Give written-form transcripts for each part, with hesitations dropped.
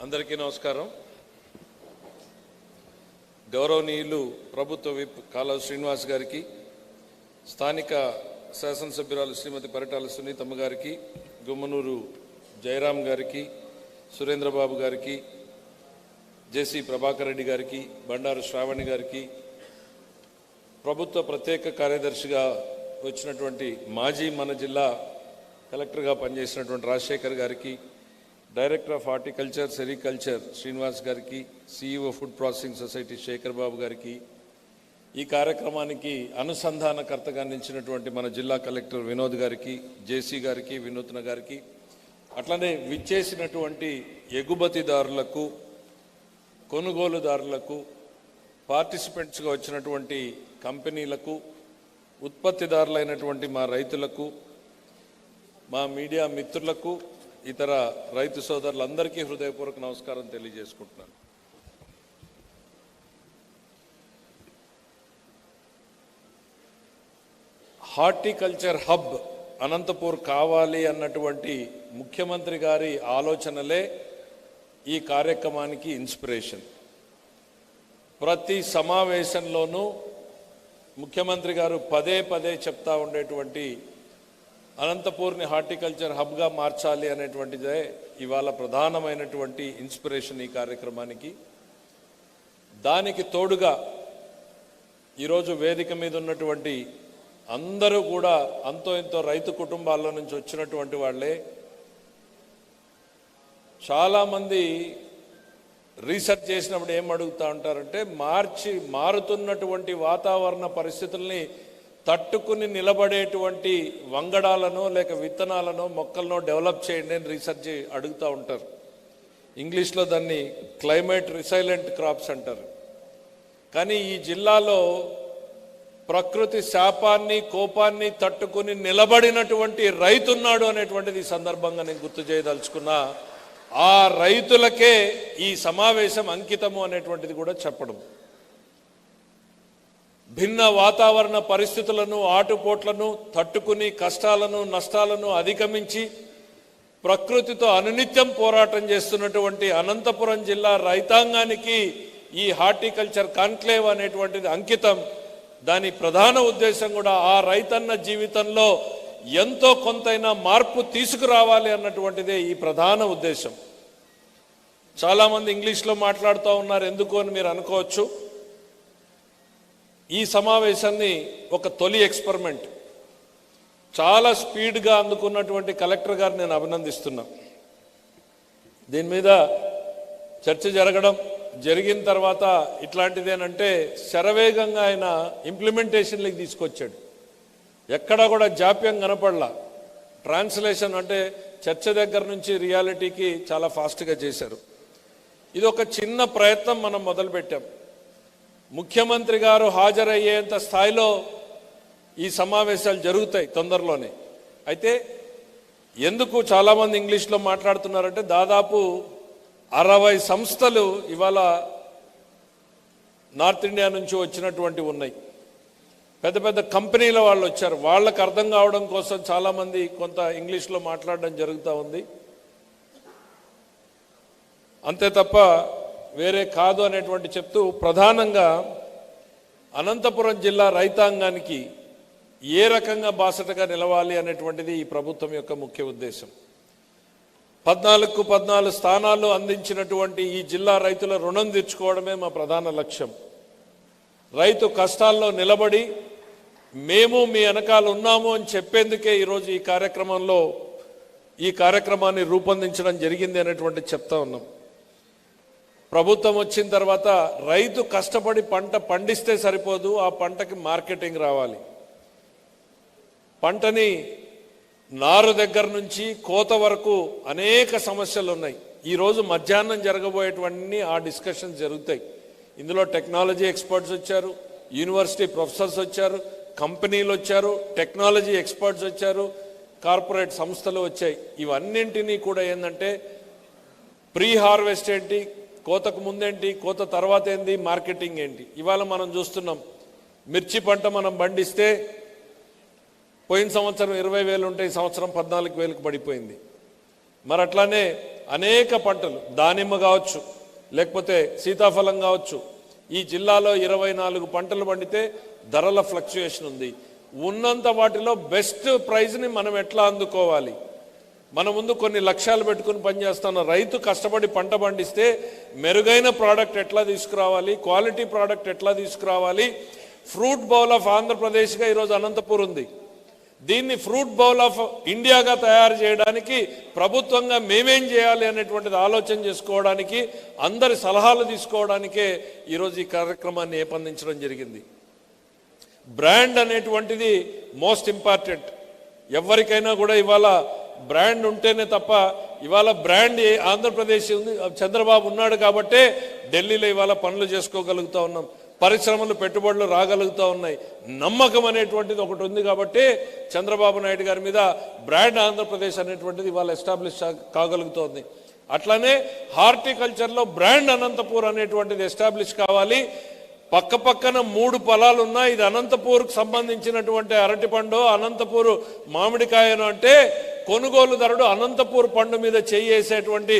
అందరికీ నమస్కారం. గౌరవనీయులు ప్రభుత్వ విప్ కాలవ శ్రీనివాస్ గారికి, స్థానిక శాసనసభ్యురాలు శ్రీమతి పరిటాల సునీతమ్మ గారికి, గుమ్మనూరు జయరాం గారికి, సురేంద్రబాబు గారికి, జేసీ ప్రభాకర్ రెడ్డి గారికి, బండారు శ్రావణి గారికి, ప్రభుత్వ ప్రత్యేక కార్యదర్శిగా వచ్చినటువంటి మాజీ మన జిల్లా కలెక్టర్గా పనిచేసినటువంటి రాజశేఖర్ గారికి, director of horticulture sericulture Srinivas గారికి, CEO food processing society Sekhar Babu గారికి, ఈ కార్యక్రమానికి అనుసంధానకర్తగా నిలిచినటువంటి మన జిల్లా కలెక్టర్ వినోద్ గారికి, జేసీ గారికి, వినూత్న గారికి, అట్లనే విచ్చేసినటువంటి ఎగుమతిదారులకు, కొనుగోలుదారులకు, పార్టిసిపెంట్స్గా వచ్చినటువంటి కంపెనీలకు, ఉత్పత్తిదారులైనటువంటి మా రైతులకు, మా మీడియా మిత్రులకు, ఇతర రైతు సోదరులందరికీ హృదయపూర్వక నమస్కారం తెలియజేసుకుంటున్నాను. హార్టికల్చర్ హబ్ అనంతపూర్ కావాలి అన్నటువంటి ముఖ్యమంత్రి గారి ఆలోచనలే ఈ కార్యక్రమానికి ఇన్స్పిరేషన్. ప్రతి సమావేశంలోనూ ముఖ్యమంత్రి గారు పదే పదే చెప్తా ఉండేటువంటి అనంతపూర్ని హార్టికల్చర్ హబ్గా మార్చాలి అనేటువంటిదే ఇవాళ ప్రధానమైనటువంటి ఇన్స్పిరేషన్ ఈ కార్యక్రమానికి. దానికి తోడుగా ఈరోజు వేదిక మీద ఉన్నటువంటి అందరూ కూడా అంతో ఇంతో రైతు కుటుంబాల్లో నుంచి వచ్చినటువంటి వాళ్ళే. చాలామంది రీసెర్చ్ చేసినప్పుడు ఏం అడుగుతూ ఉంటారంటే, మారుతున్నటువంటి వాతావరణ పరిస్థితుల్ని తట్టుకుని నిలబడేటువంటి వంగడాలను లేక విత్తనాలను మొక్కలను డెవలప్ చేయండి అని రీసెర్చ్ అడుగుతూ ఉంటారు. ఇంగ్లీష్లో దాన్ని క్లైమేట్ రిసైలెంట్ క్రాప్స్ అంటారు. కానీ ఈ జిల్లాలో ప్రకృతి శాపాన్ని, కోపాన్ని తట్టుకుని నిలబడినటువంటి రైతున్నాడు అనేటువంటిది ఈ సందర్భంగా నేను గుర్తు చేయదలుచుకున్నా. ఆ రైతులకే ఈ సమావేశం అంకితము అనేటువంటిది కూడా చెప్పడం. భిన్న వాతావరణ పరిస్థితులను, ఆటుపోట్లను తట్టుకుని కష్టాలను, నష్టాలను అధిగమించి ప్రకృతితో అనునిత్యం పోరాటం చేస్తున్నటువంటి అనంతపురం జిల్లా రైతాంగానికి ఈ హార్టికల్చర్ కాన్క్లేవ్ అనేటువంటిది అంకితం. దాని ప్రధాన ఉద్దేశం కూడా ఆ రైతన్న జీవితంలో ఎంతో కొంతైనా మార్పు తీసుకురావాలి అన్నటువంటిదే ఈ ప్రధాన ఉద్దేశం. చాలామంది ఇంగ్లీష్లో మాట్లాడుతూ ఉన్నారు, ఎందుకు అని మీరు అనుకోవచ్చు. ఈ సమావేశాన్ని ఒక తొలి ఎక్స్పెరిమెంట్ చాలా స్పీడ్గా అందుకున్నటువంటి కలెక్టర్ గారు నేను అభినందిస్తున్నా. దీని మీద చర్చ జరిగిన తర్వాత ఇట్లాంటిదేనంటే శరవేగంగా ఆయన ఇంప్లిమెంటేషన్లకు తీసుకొచ్చాడు. ఎక్కడా కూడా జాప్యం కనపడలా. ట్రాన్స్లేషన్ అంటే చర్చ దగ్గర నుంచి రియాలిటీకి చాలా ఫాస్ట్గా చేశారు. ఇది ఒక చిన్న ప్రయత్నం మనం మొదలుపెట్టాం. ముఖ్యమంత్రి గారు హాజరయ్యేంత స్థాయిలో ఈ సమావేశాలు జరుగుతాయి తొందరలోనే. అయితే ఎందుకు చాలామంది ఇంగ్లీష్లో మాట్లాడుతున్నారంటే, దాదాపు 60 సంస్థలు ఇవాళ నార్త్ ఇండియా నుంచి వచ్చినటువంటి ఉన్నాయి. పెద్ద పెద్ద కంపెనీల వాళ్ళు వచ్చారు. వాళ్ళకు అర్థం కావడం కోసం చాలామంది కొంత ఇంగ్లీష్లో మాట్లాడడం జరుగుతూ ఉంది. అంతే తప్ప వేరే కాదు అనేటువంటి చెప్తూ, ప్రధానంగా అనంతపురం జిల్లా రైతాంగానికి ఏ రకంగా బాసటగా నిలవాలి అనేటువంటిది ఈ ప్రభుత్వం యొక్క ముఖ్య ఉద్దేశం. 14కు 14 స్థానాలు అందించినటువంటి ఈ జిల్లా రైతుల రుణం తీర్చుకోవడమే మా ప్రధాన లక్ష్యం. రైతు కష్టాల్లో నిలబడి మేము మీ వెనకాల ఉన్నాము అని చెప్పేందుకే ఈరోజు ఈ కార్యక్రమాన్ని రూపొందించడం జరిగింది అనేటువంటి చెప్తా ఉన్నాం. ప్రభుత్వం వచ్చిన తర్వాత రైతు కష్టపడి పంట పండిస్తే సరిపోదు, ఆ పంటకి మార్కెటింగ్ రావాలి. పంటని నారు దగ్గర నుంచి కోత వరకు అనేక సమస్యలు ఉన్నాయి. ఈరోజు మధ్యాహ్నం జరగబోయేటువంటి ఆ డిస్కషన్స్ జరుగుతాయి. ఇందులో టెక్నాలజీ ఎక్స్పర్ట్స్ వచ్చారు, యూనివర్సిటీ ప్రొఫెసర్స్ వచ్చారు, కంపెనీలు వచ్చారు, టెక్నాలజీ ఎక్స్పర్ట్స్ వచ్చారు, కార్పొరేట్ సంస్థలు వచ్చాయి. ఇవన్నింటినీ కూడా ఏంటంటే, ప్రీ హార్వెస్ట్ ఏంటి, కోతకు ముందేంటి, కోత తర్వాత ఏంటి, మార్కెటింగ్ ఏంటి. ఇవాళ మనం చూస్తున్నాం, మిర్చి పంట మనం పండిస్తే పోయిన సంవత్సరం 20,000 ఉంటే ఈ సంవత్సరం 14,000కు పడిపోయింది. మరి అట్లానే అనేక పంటలు దానిమ్మ కావచ్చు, లేకపోతే సీతాఫలం కావచ్చు, ఈ జిల్లాలో 24 పంటలు పండితే ధరల ఫ్లక్చుయేషన్ ఉంది. ఉన్నంత వాటిలో బెస్ట్ ప్రైజ్ని మనం ఎట్లా అందుకోవాలి? మన ముందు కొన్ని లక్ష్యాలు పెట్టుకుని పనిచేస్తున్న రైతు కష్టపడి పంట పండిస్తే మెరుగైన ప్రోడక్ట్ ఎట్లా తీసుకురావాలి, క్వాలిటీ ప్రోడక్ట్ ఎట్లా తీసుకురావాలి. ఫ్రూట్ బౌల్ ఆఫ్ ఆంధ్రప్రదేశ్గా ఈరోజు అనంతపూర్ ఉంది. దీన్ని ఫ్రూట్ బౌల్ ఆఫ్ ఇండియాగా తయారు చేయడానికి ప్రభుత్వంగా మేమేం చేయాలి అనేటువంటిది ఆలోచన చేసుకోవడానికి, అందరి సలహాలు తీసుకోవడానికే ఈరోజు ఈ కార్యక్రమాన్ని ఏర్పొందించడం జరిగింది. బ్రాండ్ అనేటువంటిది మోస్ట్ ఇంపార్టెంట్. ఎవరికైనా కూడా ఇవాళ బ్రాండ్ ఉంటేనే తప్ప, ఇవాళ బ్రాండ్ ఆంధ్రప్రదేశ్ ఉంది, చంద్రబాబు ఉన్నాడు కాబట్టే ఢిల్లీలో ఇవాళ పనులు చేసుకోగలుగుతూ ఉన్నాం, పరిశ్రమలు పెట్టుబడులు రాగలుగుతూ ఉన్నాయి. నమ్మకం అనేటువంటిది ఒకటి ఉంది కాబట్టి చంద్రబాబు నాయుడు గారి మీద బ్రాండ్ ఆంధ్రప్రదేశ్ అనేటువంటిది ఇవాళ ఎస్టాబ్లిష్ కాగలుగుతోంది. అట్లానే హార్టికల్చర్లో బ్రాండ్ అనంతపూర్ అనేటువంటిది ఎస్టాబ్లిష్ కావాలి. పక్క పక్కన 3 పొలాలు ఉన్నాయి. ఇది అనంతపూర్కు సంబంధించినటువంటి అరటిపండు, అనంతపూర్ మామిడికాయను అంటే కొనుగోలుదారుడు అనంతపూర్ పండు మీద చేసేటువంటి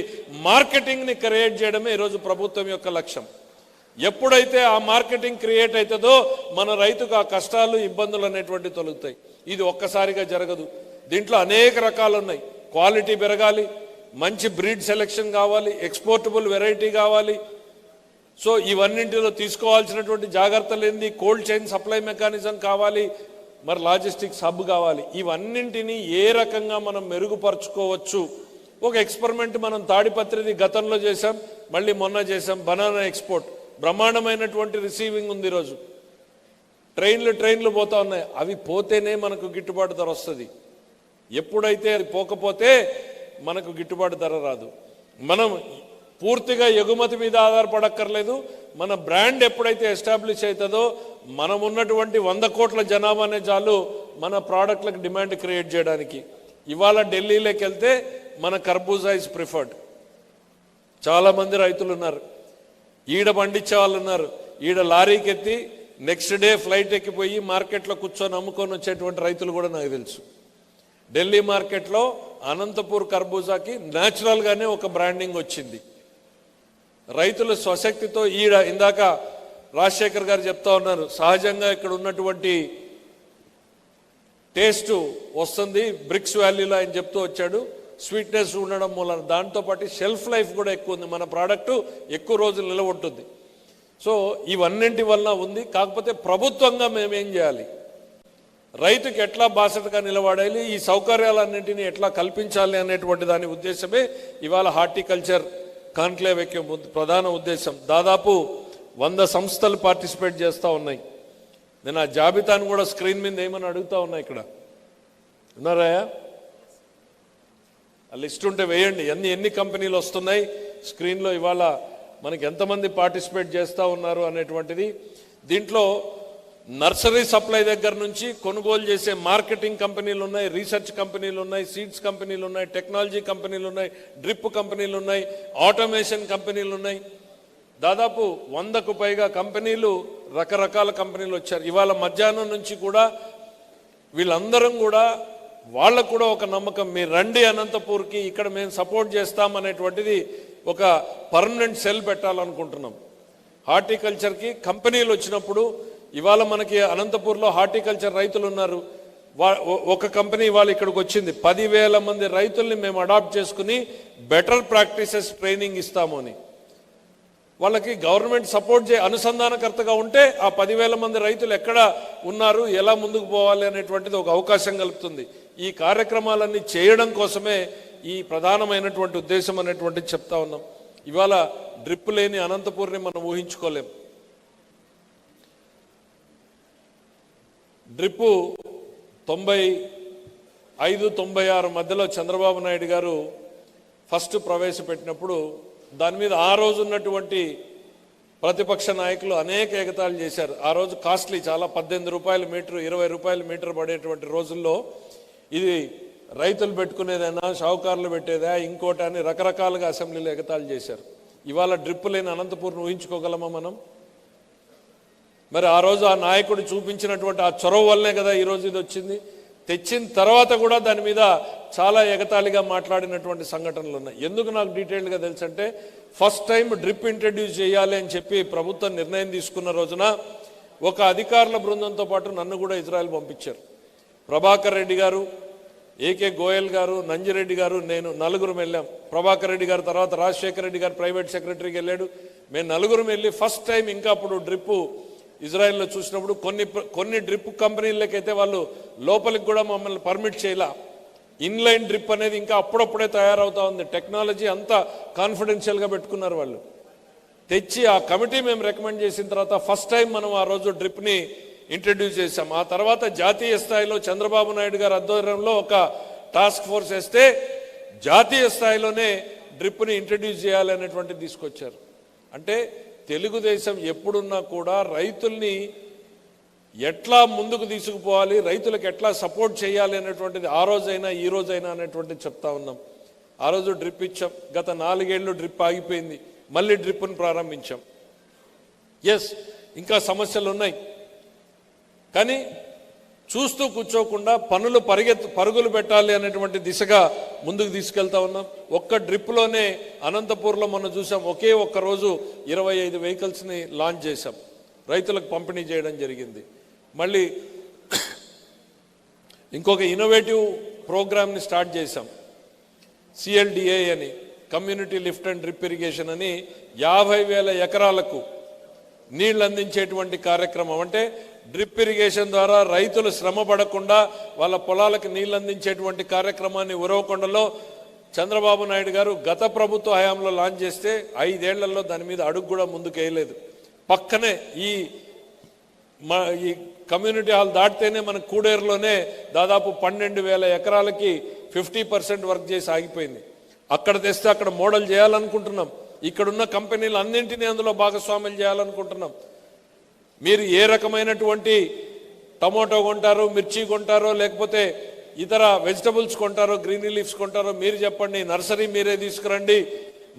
మార్కెటింగ్ని క్రియేట్ చేయడమే ఈరోజు ప్రభుత్వం యొక్క లక్ష్యం. ఎప్పుడైతే ఆ మార్కెటింగ్ క్రియేట్ అవుతుందో మన రైతుకు ఆ కష్టాలు, ఇబ్బందులు అనేటువంటి తొలుగుతాయి. ఇది ఒక్కసారిగా జరగదు. దీంట్లో అనేక రకాలు ఉన్నాయి. క్వాలిటీ పెరగాలి, మంచి బ్రీడ్ సెలెక్షన్ కావాలి, ఎక్స్పోర్టబుల్ వెరైటీ కావాలి. సో ఇవన్నింటిలో తీసుకోవాల్సినటువంటి జాగ్రత్తలు ఏంది, కోల్డ్ చైన్ సప్లై మెకానిజం కావాలి, మరి లాజిస్టిక్స్ హబ్ కావాలి. ఇవన్నింటినీ ఏ రకంగా మనం మెరుగుపరుచుకోవచ్చు. ఒక ఎక్స్పెరిమెంట్ మనం తాడిపత్రిది గతంలో చేసాం, మళ్ళీ మొన్న చేసాం. బనానా ఎక్స్పోర్ట్ బ్రహ్మాండమైనటువంటి రిసీవింగ్ ఉంది. ఈరోజు ట్రైన్లు పోతా ఉన్నాయి. అవి పోతేనే మనకు గిట్టుబాటు ధర వస్తుంది. ఎప్పుడైతే అది పోకపోతే మనకు గిట్టుబాటు ధర రాదు. మనం పూర్తిగా ఎగుమతి మీద ఆధారపడక్కర్లేదు. మన బ్రాండ్ ఎప్పుడైతే ఎస్టాబ్లిష్ అవుతుందో మనం ఉన్నటువంటి 100 కోట్ల జనాభానే చాలు మన ప్రోడక్ట్లకు డిమాండ్ క్రియేట్ చేయడానికి. ఇవాళ ఢిల్లీలోకి వెళ్తే మన కర్బూజా ఇస్ ప్రిఫర్డ్. చాలామంది రైతులు ఉన్నారు, ఈడ పండించే వాళ్ళు ఉన్నారు. ఈడ లారీకి ఎత్తి నెక్స్ట్ డే ఫ్లైట్ ఎక్కిపోయి మార్కెట్లో కూర్చొని అమ్ముకొని వచ్చేటువంటి రైతులు కూడా నాకు తెలుసు. ఢిల్లీ మార్కెట్లో అనంతపూర్ కర్బూజాకి న్యాచురల్గానే ఒక బ్రాండింగ్ వచ్చింది. రైతుల స్వశక్తితో ఈడ ఇందాక రాజశేఖర్ గారు చెప్తా ఉన్నారు, సహజంగా ఇక్కడ ఉన్నటువంటి టేస్ట్ వస్తుంది బ్రిక్స్ వ్యాలీలో ఆయన చెప్తూ వచ్చాడు. స్వీట్నెస్ ఉండడం మూలన దాంతోపాటు షెల్ఫ్ లైఫ్ కూడా ఎక్కువ ఉంది. మన ప్రోడక్ట్ ఎక్కువ రోజులు నిలబడుతుంది. సో ఇవన్నింటి వలన ఉంది. కాకపోతే ప్రభుత్వంగా మేమేం చేయాలి, రైతుకి ఎట్లా బాసటగా నిలబడాలి, ఈ సౌకర్యాలన్నింటినీ ఎట్లా కల్పించాలి అనేటువంటి దాని ఉద్దేశమే ఇవాళ హార్టికల్చర్ కాన్క్లేవ్ యొక్క ప్రధాన ఉద్దేశం. దాదాపు 100 సంస్థలు పార్టిసిపేట్ చేస్తూ ఉన్నాయి. నేను ఆ జాబితాను కూడా స్క్రీన్ మీద ఏమని అడుగుతా ఉన్నా. ఇక్కడ ఉన్నారా? ఆ లిస్ట్ ఉంటే వేయండి. ఎన్ని కంపెనీలు వస్తున్నాయి స్క్రీన్లో, ఇవాళ మనకి ఎంతమంది పార్టిసిపేట్ చేస్తూ ఉన్నారు అనేటువంటిది. దీంట్లో నర్సరీ సప్లై దగ్గర నుంచి కొనుగోలు చేసే మార్కెటింగ్ కంపెనీలు ఉన్నాయి, రీసెర్చ్ కంపెనీలు ఉన్నాయి, సీడ్స్ కంపెనీలు ఉన్నాయి, టెక్నాలజీ కంపెనీలు ఉన్నాయి, డ్రిప్ కంపెనీలు ఉన్నాయి, ఆటోమేషన్ కంపెనీలు ఉన్నాయి. దాదాపు 100కు పైగా కంపెనీలు, రకరకాల కంపెనీలు వచ్చారు. ఇవాళ మధ్యాహ్నం నుంచి కూడా వీళ్ళందరం కూడా వాళ్ళకు కూడా ఒక నమ్మకం, మీరు రండి అనంతపూర్కి, ఇక్కడ మేము సపోర్ట్ చేస్తామనేటువంటిది ఒక పర్మనెంట్ సెల్ పెట్టాలనుకుంటున్నాం. హార్టికల్చర్కి కంపెనీలు వచ్చినప్పుడు ఇవాళ మనకి అనంతపూర్లో హార్టికల్చర్ రైతులు ఉన్నారు. ఒక కంపెనీ ఇవాళ ఇక్కడికి వచ్చింది. 10,000 మంది రైతుల్ని మేము అడాప్ట్ చేసుకుని బెటర్ ప్రాక్టీసెస్ ట్రైనింగ్ ఇస్తాము అని. వాళ్ళకి గవర్నమెంట్ సపోర్ట్ అనుసంధానకర్తగా ఉంటే ఆ 10,000 మంది రైతులు ఎక్కడ ఉన్నారు, ఎలా ముందుకు పోవాలి అనేటువంటిది ఒక అవకాశం కలుగుతుంది. ఈ కార్యక్రమాలన్నీ చేయడం కోసమే ఈ ప్రధానమైనటువంటి ఉద్దేశం అనేటువంటిది చెప్తా ఉన్నాం. ఇవాళ డ్రిప్ లేని అనంతపూర్ని మనం ఊహించుకోలేం. డ్రిప్పు 95-96 మధ్యలో చంద్రబాబు నాయుడు గారు ఫస్ట్ ప్రవేశపెట్టినప్పుడు దాని మీద ఆ రోజు ఉన్నటువంటి ప్రతిపక్ష నాయకులు అనేక ఎగతాళి చేశారు. ఆ రోజు కాస్ట్లీ, చాలా 18 రూపాయల మీటర్, 20 రూపాయల మీటర్ పడేటువంటి రోజుల్లో ఇది రైతులు పెట్టుకునేదైనా, షావుకారులు పెట్టేదా, ఇంకోటి అని రకరకాలుగా అసెంబ్లీలో ఎగతాళి చేశారు. ఇవాళ డ్రిప్ లేని అనంతపూర్ను ఊహించుకోగలమా మనం? మరి ఆ రోజు ఆ నాయకుడు చూపించినటువంటి ఆ చొరవ వల్లనే కదా ఈరోజు ఇది వచ్చింది. తెచ్చిన తర్వాత కూడా దాని మీద చాలా ఎగతాళిగా మాట్లాడినటువంటి సంఘటనలు ఉన్నాయి. ఎందుకు నాకు డీటెయిల్డ్గా తెలుసంటే, ఫస్ట్ టైం డ్రిప్ ఇంట్రడ్యూస్ చేయాలి అని చెప్పి ప్రభుత్వం నిర్ణయం తీసుకున్న రోజున ఒక అధికారుల బృందంతో పాటు నన్ను కూడా ఇజ్రాయెల్ పంపించారు. ప్రభాకర్ రెడ్డి గారు, ఏకే గోయల్ గారు, నంజిరెడ్డి గారు, నేను నలుగురం వెళ్ళాం. ప్రభాకర్ రెడ్డి గారు తర్వాత రాజశేఖర రెడ్డి గారు ప్రైవేట్ సెక్రటరీకి వెళ్ళాడు. మేము నలుగురం వెళ్ళి ఫస్ట్ టైం ఇంకా అప్పుడు డ్రిప్పు ఇజ్రాయెల్లో చూసినప్పుడు కొన్ని డ్రిప్ కంపెనీలకైతే వాళ్ళు లోపలికి కూడా మమ్మల్ని పర్మిట్ చేయలే. ఇన్లైన్ డ్రిప్ అనేది ఇంకా అప్పుడప్పుడే తయారవుతా ఉంది. టెక్నాలజీ అంతా కాన్ఫిడెన్షియల్గా పెట్టుకున్నారు వాళ్ళు. తెచ్చి ఆ కమిటీ మేము రికమెండ్ చేసిన తర్వాత ఫస్ట్ టైం మనం ఆ రోజు డ్రిప్ని ఇంట్రడ్యూస్ చేశాం. ఆ తర్వాత జాతీయ స్థాయిలో చంద్రబాబు నాయుడు గారి ఆధ్వర్యంలో ఒక టాస్క్ ఫోర్స్ వేస్తే జాతీయ స్థాయిలోనే డ్రిప్ని ఇంట్రడ్యూస్ చేయాలనేటువంటిది తీసుకొచ్చారు. అంటే తెలుగుదేశం ఎప్పుడున్నా కూడా రైతుల్ని ఎట్లా ముందుకు తీసుకుపోవాలి, రైతులకు ఎట్లా సపోర్ట్ చేయాలి అనేటువంటిది ఆ రోజైనా ఈ రోజైనా అనేటువంటిది చెప్తా ఉన్నాం. ఆ రోజు డ్రిప్ ఇచ్చాం. గత 4 ఏళ్ళు డ్రిప్ ఆగిపోయింది, మళ్ళీ డ్రిప్ను ప్రారంభించాం. ఎస్, ఇంకా సమస్యలు ఉన్నాయి, కానీ చూస్తూ కూర్చోకుండా పరుగులు పెట్టాలి అనేటువంటి దిశగా ముందుకు తీసుకెళ్తా ఉన్నాం. ఒక్క డ్రిప్లోనే అనంతపూర్లో మొన్న చూసాం, ఒకే ఒక్క రోజు 25 వెహికల్స్ని లాంచ్ చేశాం, రైతులకు పంపిణీ చేయడం జరిగింది. మళ్ళీ ఇంకొక ఇన్నోవేటివ్ ప్రోగ్రామ్ని స్టార్ట్ చేశాం, CLDA అని, community lift and drip irrigation అని. 50,000 ఎకరాలకు నీళ్లు అందించేటువంటి కార్యక్రమం. అంటే డ్రిప్ ఇరిగేషన్ ద్వారా రైతులు శ్రమ పడకుండా వాళ్ళ పొలాలకు నీళ్లు అందించేటువంటి కార్యక్రమాన్ని ఉరవకొండలో చంద్రబాబు నాయుడు గారు గత ప్రభుత్వ హయాంలో లాంచ్ చేస్తే 5 ఏళ్లలో దాని మీద అడుగు కూడా ముందుకు వేయలేదు. పక్కనే ఈ కమ్యూనిటీ హాల్ దాటితేనే మన కూడేరులోనే దాదాపు 12,000 ఎకరాలకి 50% వర్క్ చేసి ఆగిపోయింది. అక్కడ తెస్తే అక్కడ మోడల్ చేయాలనుకుంటున్నాం. ఇక్కడున్న కంపెనీలు అన్నింటినీ అందులో భాగస్వామ్యం చేయాలనుకుంటున్నాం. మీరు ఏ రకమైనటువంటి టమోటో కొంటారో, మిర్చి కొంటారో, లేకపోతే ఇతర వెజిటబుల్స్ కొంటారో, గ్రీన్ లీఫ్స్ కొంటారో మీరు చెప్పండి. నర్సరీ మీరే తీసుకురండి,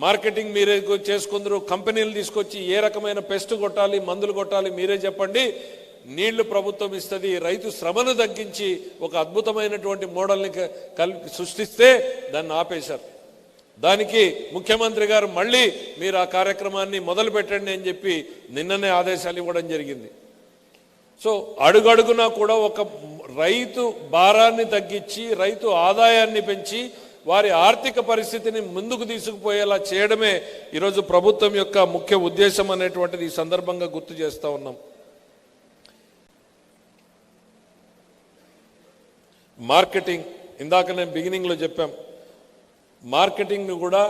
మార్కెటింగ్ మీరే చేసుకుందరు, కంపెనీలు తీసుకొచ్చి ఏ రకమైన పెస్ట్ కొట్టాలి, మందులు కొట్టాలి మీరే చెప్పండి. నీళ్లు ప్రభుత్వం ఇస్తుంది. రైతు శ్రమను తగ్గించి ఒక అద్భుతమైనటువంటి మోడల్ని సృష్టిస్తే దాన్ని ఆపేశారు. దానికి ముఖ్యమంత్రి గారు మళ్ళీ మీరు ఆ కార్యక్రమాన్ని మొదలు పెట్టండి అని చెప్పి నిన్ననే ఆదేశాలు ఇవ్వడం జరిగింది. సో అడుగడుగునా కూడా ఒక రైతు భారాన్ని తగ్గించి రైతు ఆదాయాన్ని పెంచి వారి ఆర్థిక పరిస్థితిని ముందుకు తీసుకుపోయేలా చేయడమే ఈరోజు ప్రభుత్వం యొక్క ముఖ్య ఉద్దేశం అనేటువంటిది ఈ సందర్భంగా గుర్తు చేస్తూ ఉన్నాం. మార్కెటింగ్, ఇందాక నేను బిగినింగ్లో చెప్పాం, మార్కెటింగ్ని కూడా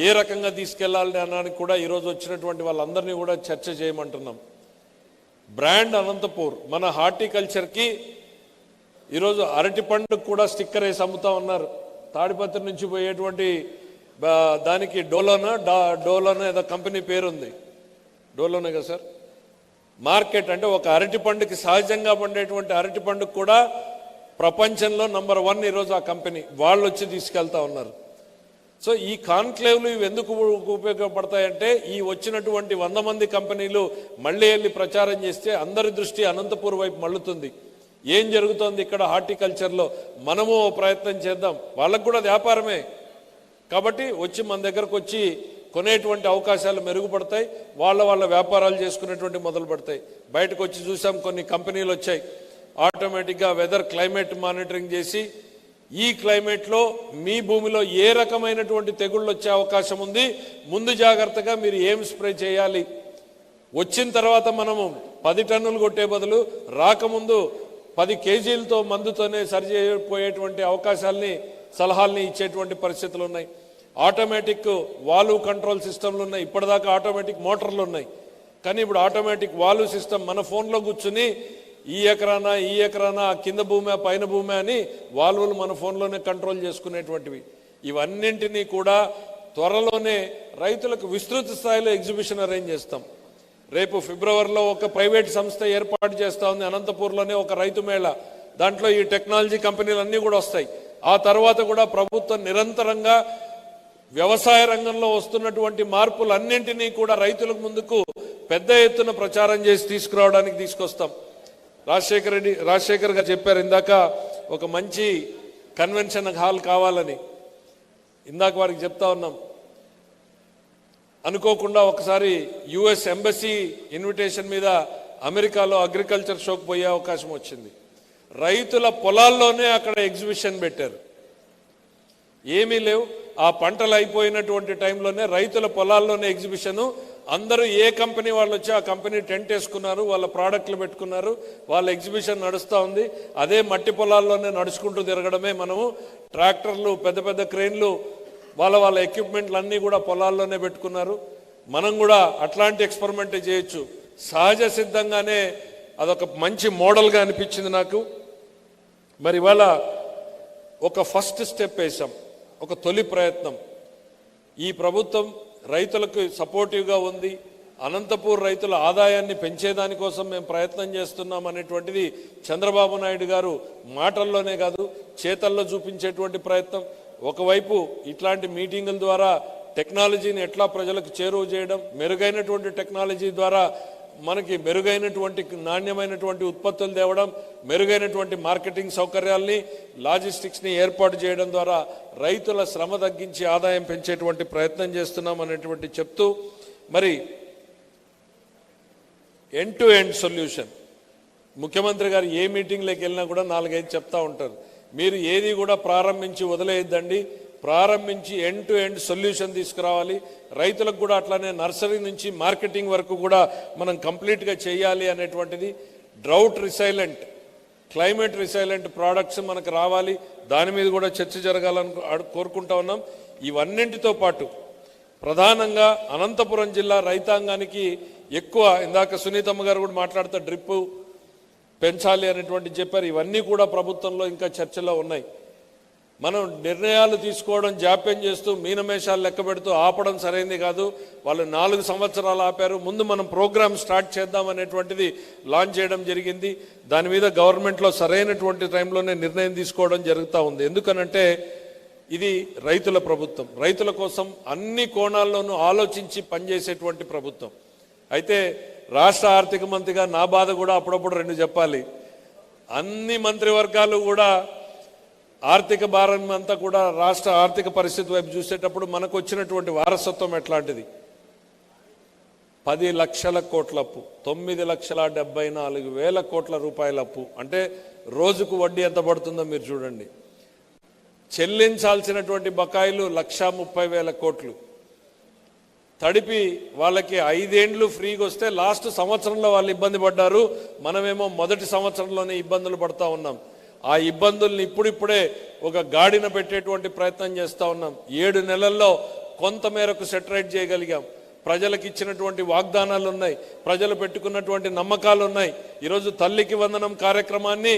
ఏ రకంగా తీసుకెళ్లాలి అనడానికి కూడా ఈరోజు వచ్చినటువంటి వాళ్ళందరినీ కూడా చర్చ చేయమంటున్నాం. బ్రాండ్ అనంతపూర్, మన హార్టికల్చర్కి ఈరోజు అరటి పండుగ కూడా స్టిక్కర్ వేసి అమ్ముతా ఉన్నారు. తాడిపత్రి నుంచి పోయేటువంటి దానికి డోలోనా ఏదో కంపెనీ పేరుంది, డోలోనే కదా సార్. మార్కెట్ అంటే ఒక అరటి పండుకి సహజంగా పండేటువంటి అరటి పండుగ కూడా ప్రపంచంలో నంబర్ 1 ఈరోజు ఆ కంపెనీ వాళ్ళు వచ్చి తీసుకెళ్తా ఉన్నారు. సో ఈ కాన్క్లేవ్లు ఇవి ఎందుకు ఉపయోగపడతాయంటే, ఈ వచ్చినటువంటి 100 మంది కంపెనీలు మళ్ళీ వెళ్ళి ప్రచారం చేస్తే అందరి దృష్టి అనంతపూర్ వైపు మళ్ళుతుంది. ఏం జరుగుతోంది ఇక్కడ హార్టికల్చర్లో, మనము ప్రయత్నం చేద్దాం. వాళ్ళకు కూడా వ్యాపారమే కాబట్టి వచ్చి మన దగ్గరకు వచ్చి కొనేటువంటి అవకాశాలు మెరుగుపడతాయి. వాళ్ళ వ్యాపారాలు చేసుకునేటువంటి మొదలు పడతాయి. బయటకు వచ్చి చూసాం, కొన్ని కంపెనీలు వచ్చాయి ఆటోమేటిక్గా వెదర్ క్లైమేట్ మానిటరింగ్ చేసి ఈ క్లైమేట్లో మీ భూమిలో ఏ రకమైనటువంటి తెగుళ్ళు వచ్చే అవకాశం ఉంది, ముందు జాగ్రత్తగా మీరు ఏం స్ప్రే చేయాలి, వచ్చిన తర్వాత మనము 10 టన్నులు కొట్టే బదులు రాకముందు 10 కేజీలతో మందుతోనే సరిచేయపోయేటువంటి అవకాశాలని సలహాలని ఇచ్చేటువంటి పరిస్థితులు ఉన్నాయి. ఆటోమేటిక్ వాల్వ్ కంట్రోల్ సిస్టమ్లు ఉన్నాయి. ఇప్పటిదాకా ఆటోమేటిక్ మోటార్లు ఉన్నాయి, కానీ ఇప్పుడు ఆటోమేటిక్ వాల్వ్ సిస్టమ్ మన ఫోన్లో కూర్చుని ఈ ఎకరానా కింద భూమి పైన భూమి అని వాల్వులు మన ఫోన్లోనే కంట్రోల్ చేసుకునేటువంటివి. ఇవన్నింటినీ కూడా త్వరలోనే రైతులకు విస్తృత స్థాయిలో ఎగ్జిబిషన్ అరేంజ్ చేస్తాం. రేపు ఫిబ్రవరిలో ఒక ప్రైవేట్ సంస్థ ఏర్పాటు చేస్తూ ఉంది అనంతపూర్లోనే, ఒక రైతు మేళ. దాంట్లో ఈ టెక్నాలజీ కంపెనీలన్నీ కూడా వస్తాయి. ఆ తర్వాత కూడా ప్రభుత్వం నిరంతరంగా వ్యవసాయ రంగంలో వస్తున్నటువంటి మార్పులన్నింటినీ కూడా రైతులకు ముందుకు పెద్ద ఎత్తున ప్రచారం చేసి తీసుకురావడానికి తీసుకొస్తాం. రాజశేఖర్ గారు చెప్పారు ఇందాక, ఒక మంచి కన్వెన్షన్ హాల్ కావాలని ఇందాక వారికి చెప్తా ఉన్నాం. అనుకోకుండా ఒకసారి యుఎస్ ఎంబసీ ఇన్విటేషన్ మీద అమెరికాలో అగ్రికల్చర్ షోకి పోయే అవకాశం వచ్చింది. రైతుల పొలాల్లోనే అక్కడ ఎగ్జిబిషన్ పెట్టారు. ఏమీ లేవు, ఆ పంటలు అయిపోయినటువంటి టైంలోనే రైతుల పొలాల్లోనే ఎగ్జిబిషను. అందరూ ఏ కంపెనీ వాళ్ళు వచ్చి ఆ కంపెనీ టెంట్ వేసుకున్నారు, వాళ్ళ ప్రోడక్ట్లు పెట్టుకున్నారు, వాళ్ళ ఎగ్జిబిషన్ నడుస్తూ ఉంది. అదే మట్టి పొలాల్లోనే నడుచుకుంటూ తిరగడమే. మనము ట్రాక్టర్లు, పెద్ద పెద్ద క్రెయిన్లు, వాళ్ళ ఎక్విప్మెంట్లు అన్నీ కూడా పొలాల్లోనే పెట్టుకున్నారు. మనం కూడా అట్లాంటి ఎక్స్పెరిమెంట్ చేయొచ్చు. సహజ సిద్ధంగానే అదొక మంచి మోడల్గా అనిపించింది నాకు. మరి ఇవాళ ఒక ఫస్ట్ స్టెప్ వేసాం, ఒక తొలి ప్రయత్నం. ఈ ప్రభుత్వం రైతులకు సపోర్టివ్గా ఉంది. అనంతపూర్ రైతుల ఆదాయాన్ని పెంచేదానికోసం మేము ప్రయత్నం చేస్తున్నాం అనేటువంటిది చంద్రబాబు నాయుడు గారు మాటల్లోనే కాదు చేతల్లో చూపించేటువంటి ప్రయత్నం. ఒకవైపు ఇట్లాంటి మీటింగుల ద్వారా టెక్నాలజీని ఎట్లా ప్రజలకు చేరువ చేయడం, మెరుగైనటువంటి టెక్నాలజీ ద్వారా మనకి మెరుగైనటువంటి నాణ్యమైనటువంటి ఉత్పత్తులు తేవడం, మెరుగైనటువంటి మార్కెటింగ్ సౌకర్యాల్ని, లాజిస్టిక్స్ని ఏర్పాటు చేయడం ద్వారా రైతుల శ్రమ తగ్గించి ఆదాయం పెంచేటువంటి ప్రయత్నం చేస్తున్నాం అనేటువంటి చెప్తూ, మరి ఎండ్ టు ఎండ్ సొల్యూషన్ ముఖ్యమంత్రి గారు ఏ మీటింగ్లోకి వెళ్ళినా కూడా 4-5 చెప్తా ఉంటారు. మీరు ఏది కూడా ప్రారంభించి వదిలేయద్దండి, ప్రారంభించి ఎండ్ టు ఎండ్ సొల్యూషన్ తీసుకురావాలి. రైతులకు కూడా అట్లానే నర్సరీ నుంచి మార్కెటింగ్ వరకు కూడా మనం కంప్లీట్గా చేయాలి అనేటువంటిది. Drought resilient, climate resilient products మనకు రావాలి, దాని మీద కూడా చర్చ జరగాలని కోరుకుంటా ఉన్నాం. ఇవన్నింటితో పాటు ప్రధానంగా అనంతపురం జిల్లా రైతాంగానికి ఎక్కువ, ఇందాక సునీతమ్మ గారు కూడా మాట్లాడుతూ డ్రిప్ పెంచాలి అనేటువంటి చెప్పారు. ఇవన్నీ కూడా ప్రభుత్వంలో ఇంకా చర్చలో ఉన్నాయి. మనం నిర్ణయాలు తీసుకోవడం జాప్యం చేస్తూ మీనమేషాలు లెక్క పెడుతూ ఆపడం సరైనది కాదు. వాళ్ళు 4 సంవత్సరాలు ఆపారు. ముందు మనం ప్రోగ్రామ్ స్టార్ట్ చేద్దాం అనేటువంటిది లాంచ్ చేయడం జరిగింది. దాని మీద గవర్నమెంట్లో సరైనటువంటి టైంలోనే నిర్ణయం తీసుకోవడం జరుగుతూ ఉంది. ఎందుకనంటే ఇది రైతుల ప్రభుత్వం, రైతుల కోసం అన్ని కోణాల్లోనూ ఆలోచించి పనిచేసేటువంటి ప్రభుత్వం. అయితే రాష్ట్ర ఆర్థిక మంత్రిగా నా బాధ కూడా అప్పుడప్పుడు 2 చెప్పాలి. అన్ని మంత్రివర్గాలు కూడా ఆర్థిక భారం అంతా కూడా రాష్ట్ర ఆర్థిక పరిస్థితి వైపు చూసేటప్పుడు మనకు వచ్చినటువంటి వారసత్వం ఎట్లాంటిది? 10 లక్షల కోట్ల అప్పు, 9,74,000 కోట్ల రూపాయల అప్పు. అంటే రోజుకు వడ్డీ ఎంత పడుతుందో మీరు చూడండి. చెల్లించాల్సినటువంటి బకాయిలు 1,30,000 కోట్లు. తడిపి వాళ్ళకి 5 ఏండ్లు ఫ్రీగా వస్తే లాస్ట్ సంవత్సరంలో వాళ్ళు ఇబ్బంది పడ్డారు. మనమేమో మొదటి సంవత్సరంలోనే ఇబ్బందులు పడతా ఉన్నాం. ఆ ఇబ్బందుల్ని ఇప్పుడిప్పుడే ఒక గాడిన పెట్టేటువంటి ప్రయత్నం చేస్తూ ఉన్నాం. 7 నెలల్లో కొంతమేరకు సెటరేట్ చేయగలిగాం. ప్రజలకు ఇచ్చినటువంటి వాగ్దానాలు ఉన్నాయి, ప్రజలు పెట్టుకున్నటువంటి నమ్మకాలు ఉన్నాయి. ఈరోజు తల్లికి వందనం కార్యక్రమాన్ని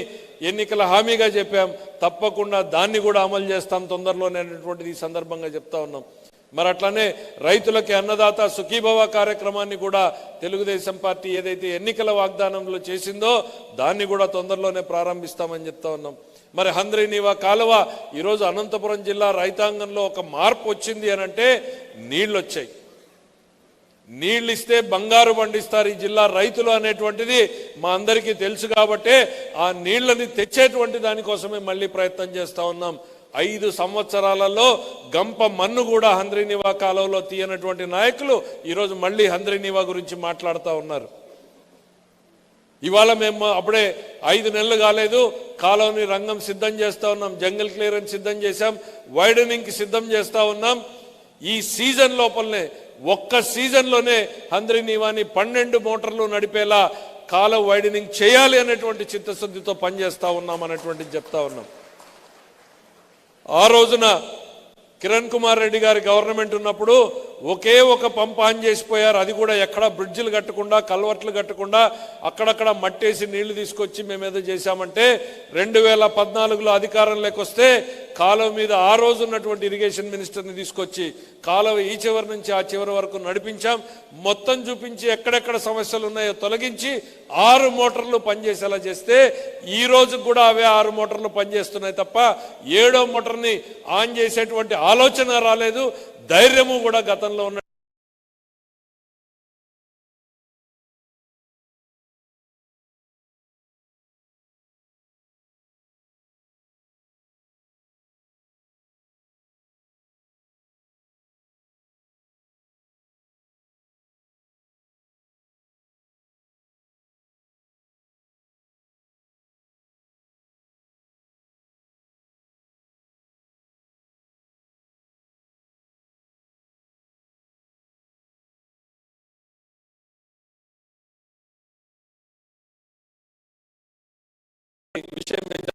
ఎన్నికల హామీగా చెప్పాం, తప్పకుండా దాన్ని కూడా అమలు చేస్తాం తొందరలోనే అనేటువంటిది ఈ సందర్భంగా చెప్తా ఉన్నాం. మరి అట్లానే రైతులకి అన్నదాత సుఖీభవ కార్యక్రమాన్ని కూడా తెలుగుదేశం పార్టీ ఏదైతే ఎన్నికల వాగ్దానంలో చేసిందో దాన్ని కూడా తొందరలోనే ప్రారంభిస్తామని చెప్తా ఉన్నాం. మరి హంద్రీనీవా కాలువ ఈరోజు అనంతపురం జిల్లా రైతాంగంలో ఒక మార్పు వచ్చింది అనంటే నీళ్ళు వచ్చాయి. నీళ్ళు ఇస్తే బంగారు పండిస్తారు ఈ జిల్లా రైతులు అనేటువంటిది మా అందరికీ తెలుసు. కాబట్టే ఆ నీళ్లని తెచ్చేటువంటి దానికోసమే మళ్ళీ ప్రయత్నం చేస్తా ఉన్నాం. 5 సంవత్సరాలలో గంప మన్ను కూడా హంద్రీనీవా కాలువలో తీయనటువంటి నాయకులు ఈరోజు మళ్ళీ హంద్రీనీవా గురించి మాట్లాడుతూ ఉన్నారు. ఇవాళ మేము అప్పుడే 5 నెలలు కాలేదు, కాలువని రంగం సిద్ధం చేస్తూ ఉన్నాం, జంగల్ క్లియరెన్స్ సిద్ధం చేశాం, వైడనింగ్కి సిద్ధం చేస్తూ ఉన్నాం. ఈ సీజన్ లోపలనే, ఒక్క సీజన్లోనే హంద్రీనీవాని 12 మోటార్లు నడిపేలా కాలువ వైడనింగ్ చేయాలి అనేటువంటి చిత్తశుద్ధితో పనిచేస్తూ ఉన్నాం అనేటువంటిది చెప్తా ఉన్నాం. ఆ రోజున కిరణ్ కుమార్ రెడ్డి గారి గవర్నమెంట్ ఉన్నప్పుడు ఒకే ఒక పంప్ ఆన్ చేసిపోయారు. అది కూడా ఎక్కడ బ్రిడ్జిలు కట్టకుండా, కల్వర్ట్లు కట్టకుండా అక్కడక్కడ మట్టేసి నీళ్లు తీసుకొచ్చి మేమేదో చేశామంటే 2014లో అధికారంలోకి వస్తే కాలువ మీద ఆ రోజు ఉన్నటువంటి ఇరిగేషన్ మినిస్టర్ని తీసుకొచ్చి కాలువ ఈ చివరి నుంచి ఆ చివరి వరకు నడిపించాం. మొత్తం చూపించి ఎక్కడెక్కడ సమస్యలు ఉన్నాయో తొలగించి 6 మోటార్లు పనిచేసేలా చేస్తే ఈ రోజు కూడా అవే 6 మోటార్లు పనిచేస్తున్నాయి తప్ప 7వ మోటార్ని ఆన్ చేసేటువంటి ఆలోచన రాలేదు. ధైర్యము కూడా గతంలో ఉన్న విషయం మీద